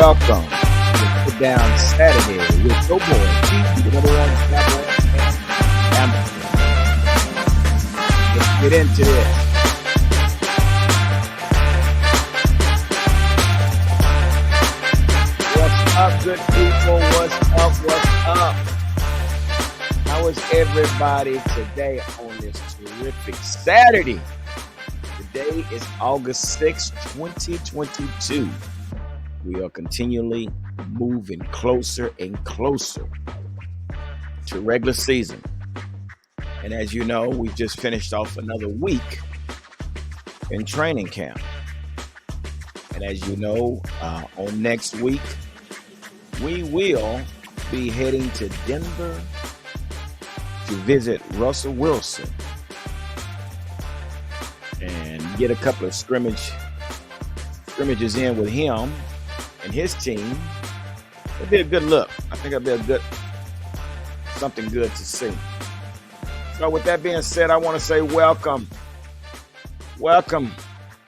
welcome to Sit Down Saturday with your boy, G, the number one Cowboy fan. Let's get into this. What's up, good people? What's up? What's up? How is everybody today on this terrific Saturday? Today is August 6th, 2022. We are continually moving closer and closer to regular season. And as you know, we just finished off another week in training camp. And as you know, on next week, we will be heading to Denver to visit Russell Wilson and get a couple of scrimmages in with him and his team. It'll be a good look. I think it'll be something good to see. So with that being said, I want to say welcome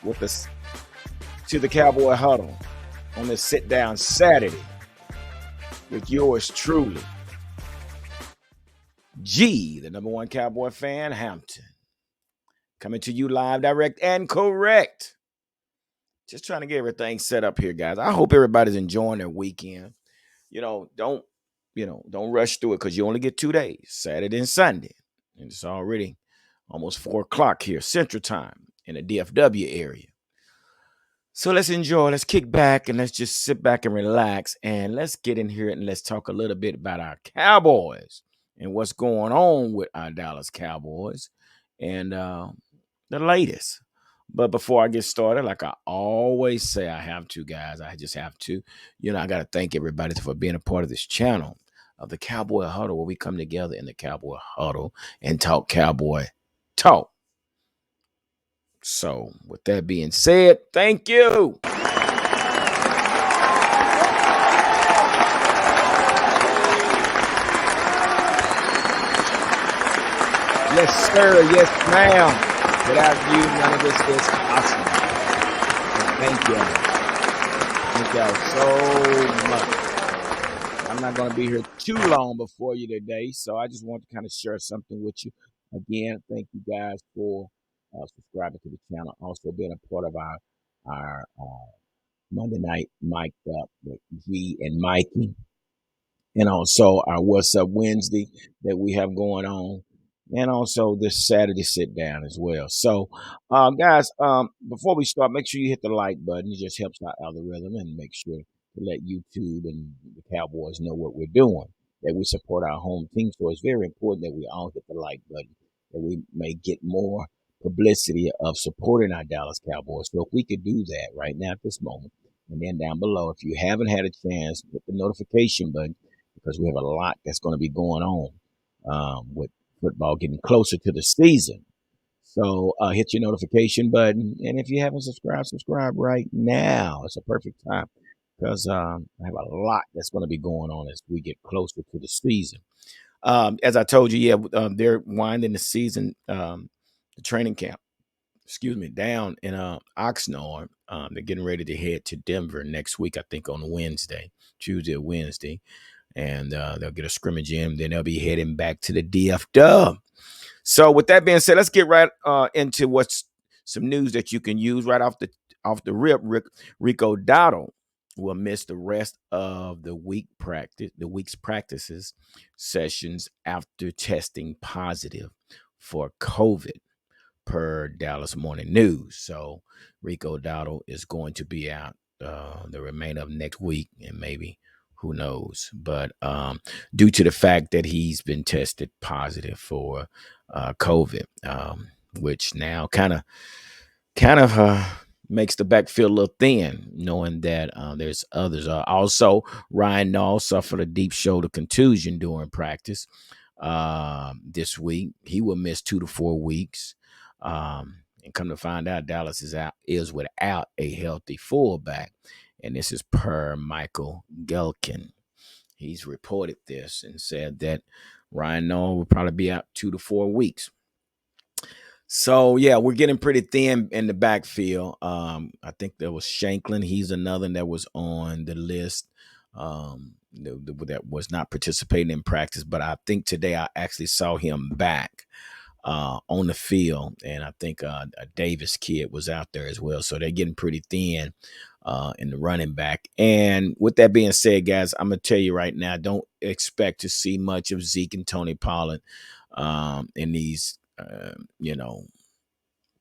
with us to the Cowboy Huddle on this Sit Down Saturday with yours truly, G, the number one Cowboy fan, Hampton. Coming to you live, direct, and correct. Just trying to get everything set up here, guys. I hope everybody's enjoying their weekend. Don't rush through it because you only get 2 days, Saturday and Sunday. And it's already almost 4 o'clock here, Central Time, in the DFW area. So let's enjoy. Let's kick back and let's just sit back and relax. And let's get in here and let's talk a little bit about our Cowboys and what's going on with our Dallas Cowboys and the latest. But before I get started, like I always say, I have to, guys. I just have to. I got to thank everybody for being a part of this channel of the Cowboy Huddle, where we come together in the Cowboy Huddle and talk Cowboy talk. So with that being said, thank you. Yes, sir. Yes, ma'am. Without you, none of this is possible. Thank you. Thank y'all so much. I'm not going to be here too long before you today, so I just want to kind of share something with you. Again, thank you guys for subscribing to the channel, also being a part of our Monday night mic'd up with G and Mikey, and also our What's Up Wednesday that we have going on, and also this Saturday sit down as well. So, guys, before we start, make sure you hit the like button. It just helps our algorithm, and make sure to let YouTube and the Cowboys know what we're doing, that we support our home team. So it's very important that we all hit the like button, that we may get more publicity of supporting our Dallas Cowboys. So if we could do that right now at this moment, and then down below, if you haven't had a chance, hit the notification button, because we have a lot that's going to be going on with football getting closer to the season. So hit your notification button, and if you haven't subscribed, subscribe right now. It's a perfect time, because I have a lot that's going to be going on as we get closer to the season. As I told you, they're winding the season, the training camp, down in Oxnard. They're getting ready to head to Denver next week, I think on Tuesday or Wednesday. And they'll get a scrimmage in. Then they'll be heading back to the DFW. So with that being said, let's get right into what's some news that you can use right off the rip. Rico Dowdle will miss the rest of the week's practices sessions after testing positive for COVID, per Dallas Morning News. So Rico Dowdle is going to be out the remainder of next week, and maybe, who knows, but due to the fact that he's been tested positive for COVID, which now kind of makes the backfield a little thin, knowing that there's others. Also, Nall suffered a deep shoulder contusion during practice this week. He will miss 2 to 4 weeks. And come to find out, Dallas is without a healthy fullback. And this is per Michael Gelkin. He's reported this and said that Nall will probably be out 2 to 4 weeks. So yeah, we're getting pretty thin in the backfield. I think there was Shanklin. He's another that was on the list. That was not participating in practice, but I think today I actually saw him back on the field, and I think a Davis kid was out there as well. So they're getting pretty thin in the running back. And with that being said, guys, I'm gonna tell you right now, don't expect to see much of Zeke and Tony Pollard in these,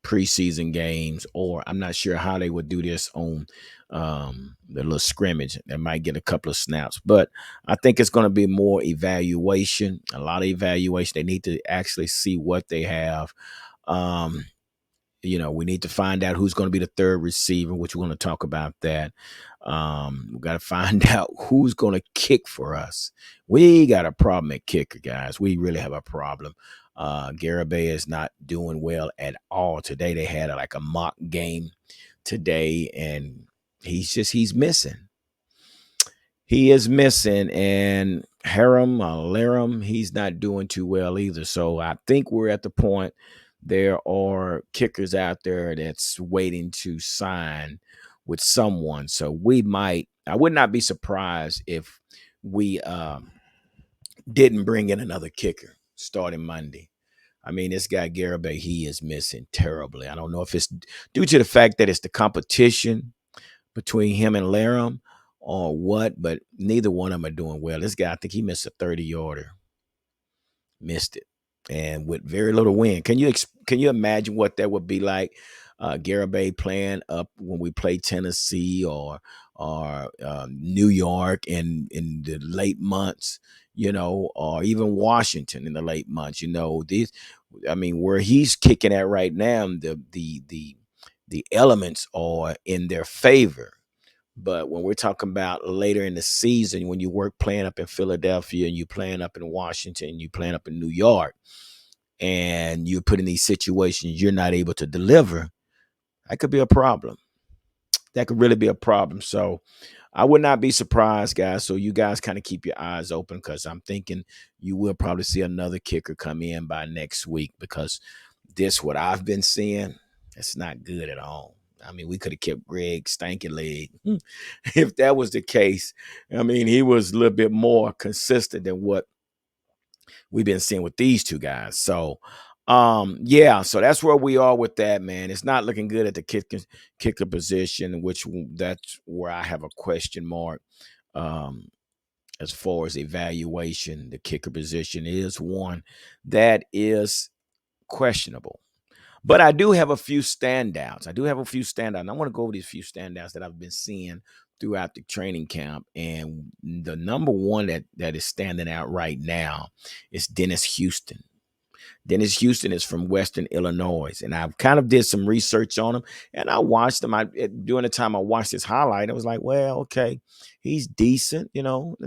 preseason games, or I'm not sure how they would do this on the little scrimmage. They might get a couple of snaps, but I think it's going to be more evaluation, a lot of evaluation. They need to actually see what they have. Um, we need to find out who's going to be the third receiver, which we're going to talk about that. We got to find out who's going to kick for us. We got a problem at kicker, guys. We really have a problem. Garibay is not doing well at all today. They had like a mock game today, and he's missing. He is missing, and Laram, he's not doing too well either. So I think we're at the point there are kickers out there that's waiting to sign with someone. So I would not be surprised if we didn't bring in another kicker starting Monday. I mean, this guy Garibay, he is missing terribly. I don't know if it's due to the fact that it's the competition between him and Laram or what, but neither one of them are doing well. This guy, I think he missed a 30-yarder, missed it, and with very little wind. Can you imagine what that would be like? Garibay playing up when we play Tennessee or New York in the late months, or even Washington in the late months. Where he's kicking at right now, the elements are in their favor. But when we're talking about later in the season, when you work playing up in Philadelphia and you playing up in Washington, you playing up in New York, and you're put in these situations you're not able to deliver, that could be a problem. That could really be a problem. So I would not be surprised, guys. So you guys kind of keep your eyes open, because I'm thinking you will probably see another kicker come in by next week, because what I've been seeing, it's not good at all. I mean, we could have kept Greg Stanky Leg if that was the case. I mean, he was a little bit more consistent than what we've been seeing with these two guys. So, yeah, so that's where we are with that, man. It's not looking good at the kicker position, that's where I have a question mark. Um, as far as evaluation, the kicker position is one that is questionable. But I do have a few standouts. And I want to go over these few standouts that I've been seeing throughout the training camp. And the number one that is standing out right now is Dennis Houston. Dennis Houston is from Western Illinois, and I've kind of did some research on him, and I watched him. During the time I watched his highlight, I was like, well, okay, he's decent,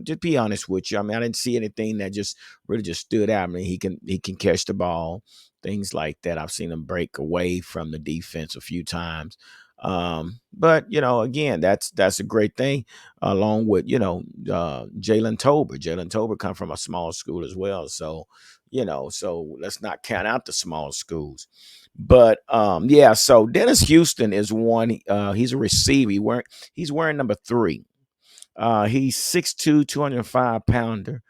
just be honest with you. I mean, I didn't see anything that just really just stood out. I mean, he can catch the ball, things like that. I've seen him break away from the defense a few times. But again, that's a great thing, along with Jalen Tober. Jalen Tober come from a small school as well, so let's not count out the small schools. But yeah, so Dennis Houston is one. He's a receiver. He's wearing number 3. He's 6'2", 205-pounder.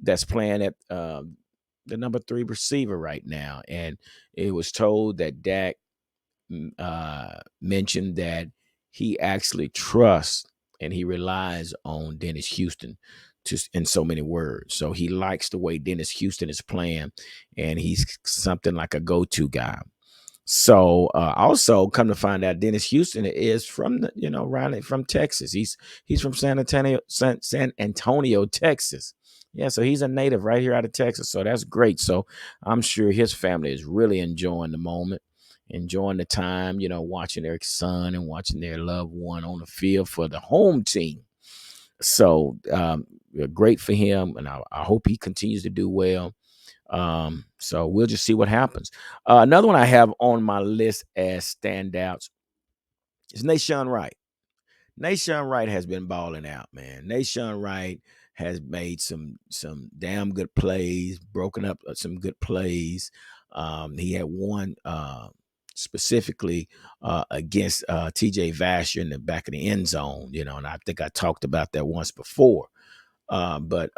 That's playing at the number 3 receiver right now. And it was told that Dak mentioned that he actually trusts and he relies on Dennis Houston in so many words. So he likes the way Dennis Houston is playing, and he's something like a go-to guy. So also come to find out, Dennis Houston is from from Texas. He's from San Antonio, Texas. Yeah, so he's a native right here out of Texas. So that's great. So I'm sure his family is really enjoying the moment, enjoying the time, watching their son and watching their loved one on the field for the home team. So great for him, and I hope he continues to do well. So we'll just see what happens. Another one I have on my list as standouts is Nashawn Wright. Nashawn Wright has been balling out, man. Nashawn Wright has made some damn good plays, broken up some good plays. He had one specifically against TJ Vasher in the back of the end zone, and I think I talked about that once before. But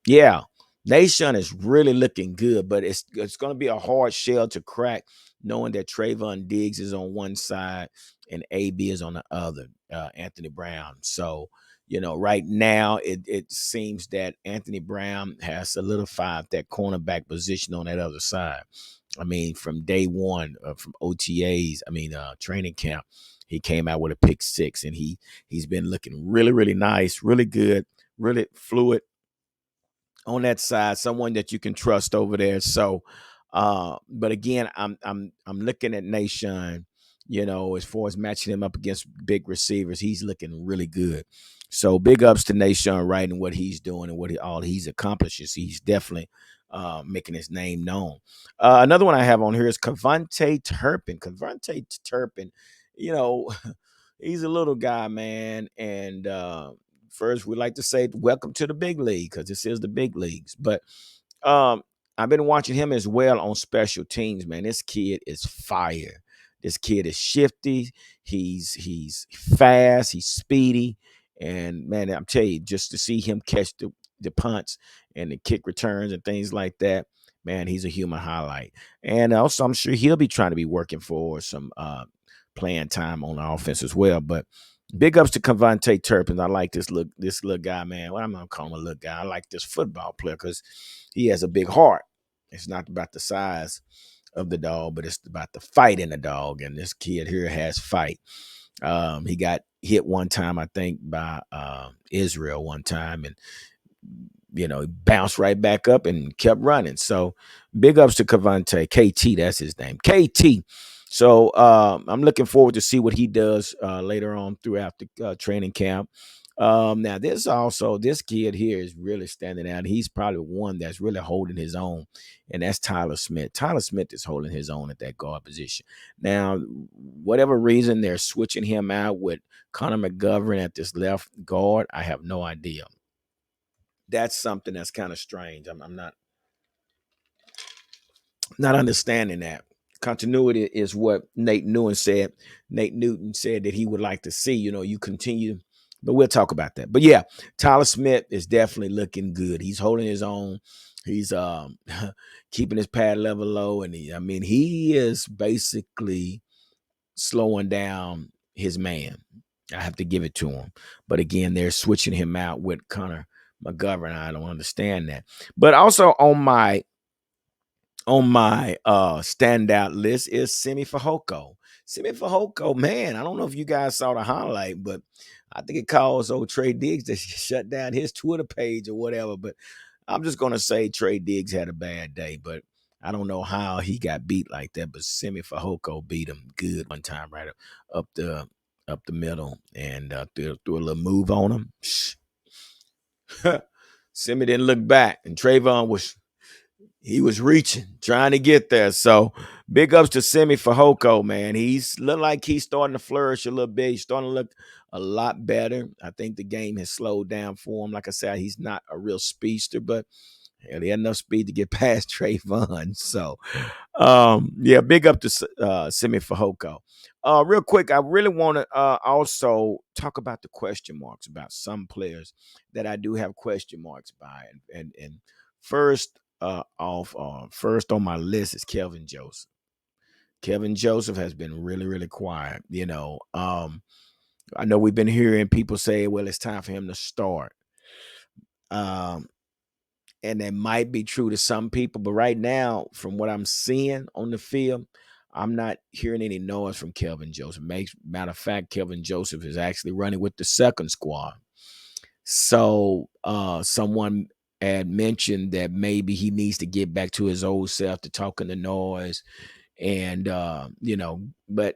yeah, Nation is really looking good, but it's going to be a hard shell to crack, knowing that Trayvon Diggs is on one side and AB is on the other, Anthony Brown. So, right now it seems that Anthony Brown has solidified that cornerback position on that other side. I mean, from day one, from OTAs, training camp, he came out with a pick six, and he's been looking really, really nice, really good, really fluid on that side, someone that you can trust over there. So, but again, I'm looking at Nation, as far as matching him up against big receivers, he's looking really good. So big ups to Nation Wright and what he's doing and all he's accomplishes. He's definitely making his name known. Another one I have on here is Cavante Turpin. Cavante Turpin, you know, he's a little guy, man, and first, we like to say welcome to the big league because this is the big leagues. But um, I've been watching him as well on special teams, man. This kid is fire. This kid is shifty. He's fast. He's speedy. And man, I'm telling you, just to see him catch the punts and the kick returns and things like that, man, he's a human highlight. And also, I'm sure he'll be trying to be working for some playing time on the offense as well. But big ups to Cavante Turpin. I like this little guy, man. Well, I'm gonna call him a little guy. I like this football player because he has a big heart. It's not about the size of the dog, but it's about the fight in the dog. And this kid here has fight. He got hit one time, I think, by Israel one time, and he bounced right back up and kept running. So big ups to Cavante. KT, that's his name. KT. So I'm looking forward to see what he does later on throughout the training camp. Now, this kid here is really standing out. He's probably one that's really holding his own, and that's Tyler Smith. Tyler Smith is holding his own at that guard position. Now, whatever reason they're switching him out with Connor McGovern at this left guard, I have no idea. That's something that's kind of strange. I'm not understanding that. Continuity is what Nate Newton said. Nate Newton said that he would like to see, you continue, but we'll talk about that. But yeah, Tyler Smith is definitely looking good. He's holding his own. He's keeping his pad level low, and he is basically slowing down his man. I have to give it to him. But again, they're switching him out with Connor McGovern. I don't understand that. But also on my standout list is Simi Fehoko. Simi Fehoko, man, I don't know if you guys saw the highlight, but I think it caused old Trey Diggs to shut down his Twitter page or whatever. But I'm just going to say Trey Diggs had a bad day, but I don't know how he got beat like that. But Simi Fehoko beat him good one time right up the middle and threw a little move on him. Simi didn't look back, and Trayvon was reaching, trying to get there. So big ups to Simi Fehoko, man. He's look like he's starting to flourish a little bit. He's starting to look a lot better. I think the game has slowed down for him. Like I said, he's not a real speedster, but he had enough speed to get past Trayvon. So, yeah, big up to Simi Fehoko. Real quick, I really want to also talk about the question marks about some players that I do have question marks by. And first first on my list is Kelvin Joseph. Kelvin Joseph has been really, really quiet. I know we've been hearing people say, well, it's time for him to start. And that might be true to some people, but right now, from what I'm seeing on the field, I'm not hearing any noise from Kelvin Joseph. Matter of fact, Kelvin Joseph is actually running with the second squad. So someone had mentioned that maybe he needs to get back to his old self to talking the noise. And, but,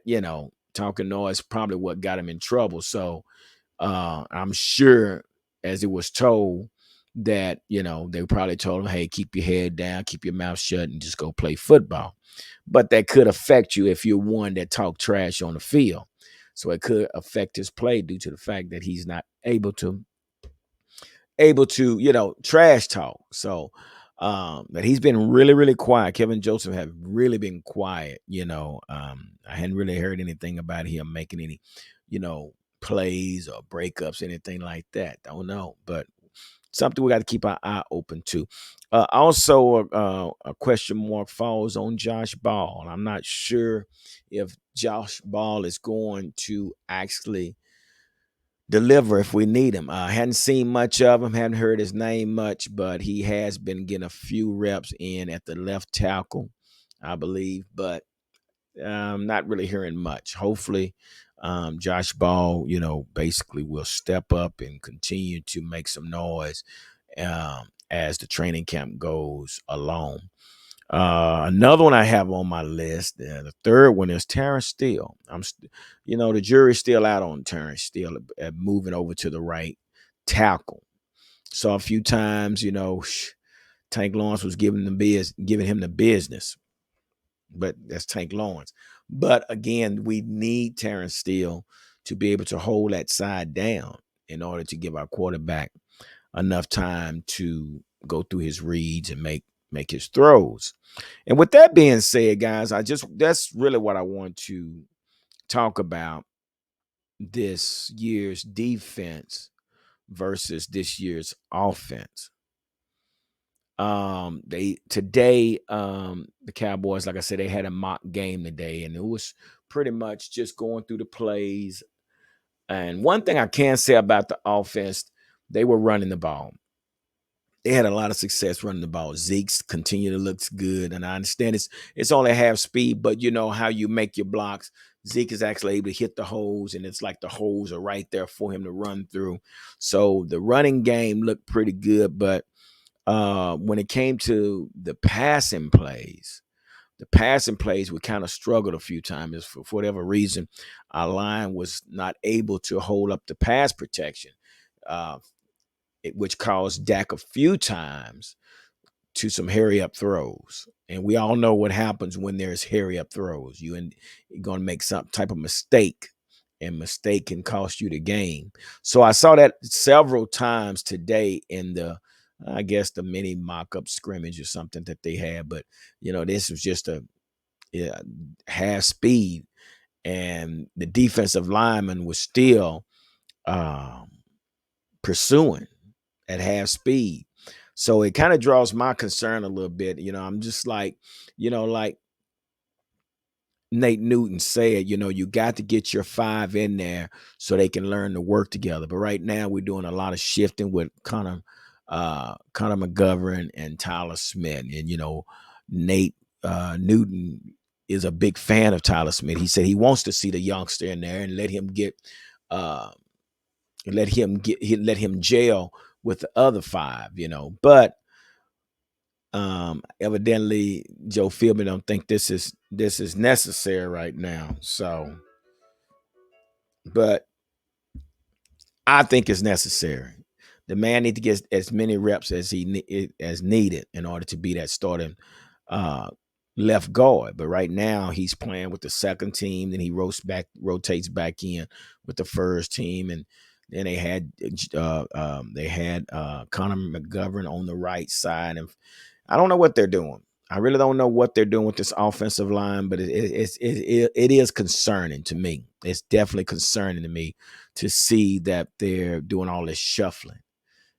talking noise probably what got him in trouble. So I'm sure, as it was told, that, they probably told him, hey, keep your head down, keep your mouth shut, and just go play football. But that could affect you if you're one that talk trash on the field. So it could affect his play due to the fact that he's not able to able to, trash talk. So, but he's been really, really quiet. Kelvin Joseph have really been quiet. I hadn't really heard anything about him making any, you know, plays or breakups, anything like that. Don't know, but something we got to keep our eye open to. Also, a question mark falls on Josh Ball. I'm not sure if Josh Ball is going to actually deliver if we need him. I hadn't seen much of him, hadn't heard his name much, but he has been getting a few reps in at the left tackle, I believe, but not really hearing much. Hopefully, Josh Ball, basically will step up and continue to make some noise as the training camp goes along. Another one I have on my list, the third one is Terrence Steele. The jury's still out on Terrence Steele moving over to the right tackle. So a few times, Tank Lawrence was giving him the business, but that's Tank Lawrence. But again, we need Terrence Steele to be able to hold that side down in order to give our quarterback enough time to go through his reads and make his throws. And with that being said, guys, that's really what I want to talk about, this year's defense versus this year's offense. The Cowboys, like I said, they had a mock game today, and it was pretty much just going through the plays. And one thing I can say about the offense, they were running the ball. They had a lot of success running the ball. Zeke's continue to look good, and I understand it's only half speed, but you know how you make your blocks. Zeke is actually able to hit the holes, and it's like the holes are right there for him to run through. So the running game looked pretty good, but when it came to the passing plays, we kind of struggled a few times. For whatever reason, our line was not able to hold up the pass protection. Uh, which caused Dak a few times to some hurry up throws. And we all know what happens when there's hurry up throws. You're going to make some type of mistake, and mistake can cost you the game. So I saw that several times today in I guess the mini mock-up scrimmage or something that they had. But, this was just a half speed, and the defensive lineman was still pursuing at half speed. So it kind of draws my concern a little bit. I'm just like Nate Newton said, you got to get your five in there so they can learn to work together. But right now we're doing a lot of shifting with Connor McGovern and Tyler Smith. And, Nate Newton is a big fan of Tyler Smith. He said he wants to see the youngster in there and let him gel with the other five, but evidently Joe Philbin don't think this is necessary right now. So, but I think it's necessary. The man needs to get as many reps as as needed in order to be that starting left guard. But right now he's playing with the second team, then he rotates back in with the first team, and then they had Connor McGovern on the right side, and I don't know what they're doing. I really don't know what they're doing with this offensive line, but it is concerning to me. It's definitely concerning to me to see that they're doing all this shuffling.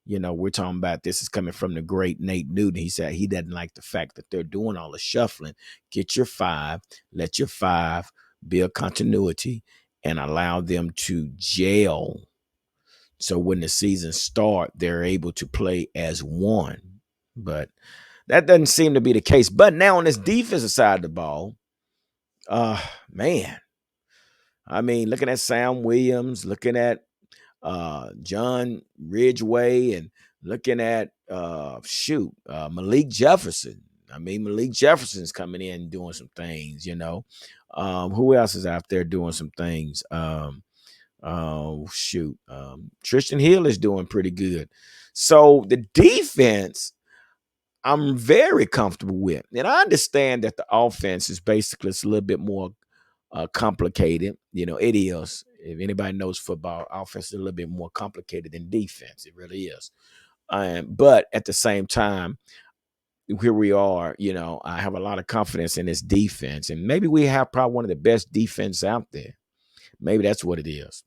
We're talking about, this is coming from the great Nate Newton. He said he doesn't like the fact that they're doing all the shuffling. Get your five, let your five build continuity, and allow them to gel. So when the season starts, they're able to play as one. But that doesn't seem to be the case. But now on this defensive side of the ball, man, I mean, looking at Sam Williams, looking at John Ridgeway, and looking at Malik Jefferson. I mean, Malik Jefferson's coming in and doing some things, who else is out there doing some things? Tristan Hill is doing pretty good. So the defense, I'm very comfortable with. And I understand that the offense is basically, it's a little bit more complicated. It is. If anybody knows football, offense is a little bit more complicated than defense. It really is. But at the same time, here we are. I have a lot of confidence in this defense, and maybe we have probably one of the best defense out there. Maybe that's what it is.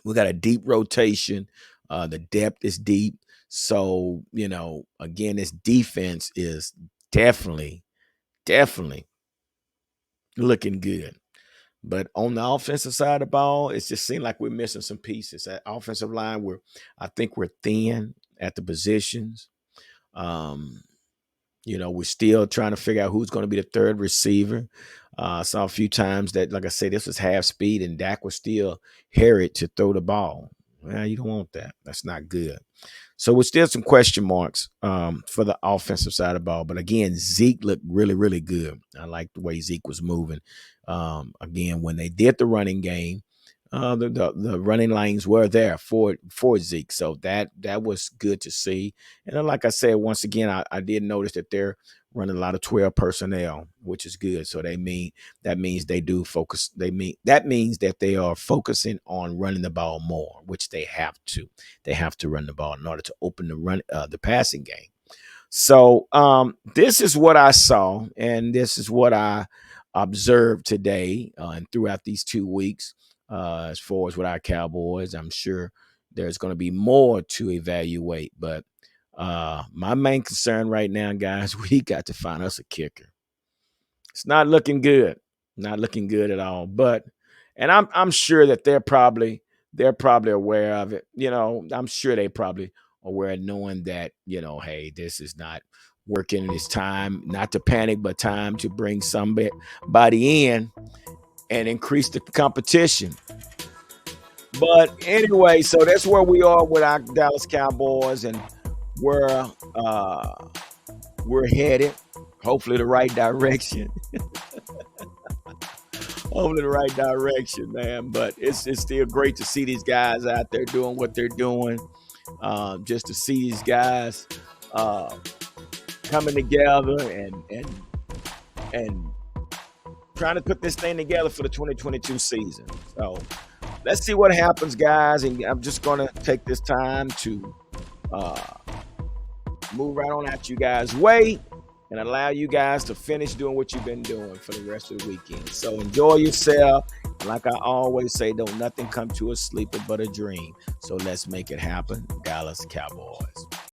We got a deep rotation. The depth is deep. So, again, this defense is definitely, definitely looking good. But on the offensive side of the ball, it just seems like we're missing some pieces. That offensive line, I think we're thin at the positions. Um, we're still trying to figure out who's going to be the third receiver. I saw a few times that, like I said, this was half speed, and Dak was still harried to throw the ball. Well, you don't want that. That's not good. So we're still some question marks for the offensive side of the ball. But again, Zeke looked really, really good. I like the way Zeke was moving. Again, when they did the running game, the running lanes were there for Zeke. So that was good to see. And then, like I said, once again, I did notice that they're running a lot of 12 personnel, which is good. So that means they do focus. That means that they are focusing on running the ball more, which they have to. They have to run the ball in order to open the passing game. So this is what I saw, and this is what I observed today and throughout these 2 weeks. As far as with our Cowboys, I'm sure there's going to be more to evaluate. But my main concern right now, guys, we got to find us a kicker. It's not looking good, not looking good at all. And I'm sure that they're probably aware of it. I'm sure they probably aware of knowing that hey, this is not working. It's time not to panic, but time to bring somebody in and increase the competition. But anyway, so that's where we are with our Dallas Cowboys, and where we're headed. Hopefully, the right direction. Hopefully, the right direction, man. But it's still great to see these guys out there doing what they're doing. Just to see these guys coming together and trying to put this thing together for the 2022 season. So let's see what happens, guys. And I'm just going to take this time to move right on out you guys' way and allow you guys to finish doing what you've been doing for the rest of the weekend. So enjoy yourself. And like I always say, don't nothing come to a sleeper but a dream. So let's make it happen. Dallas Cowboys.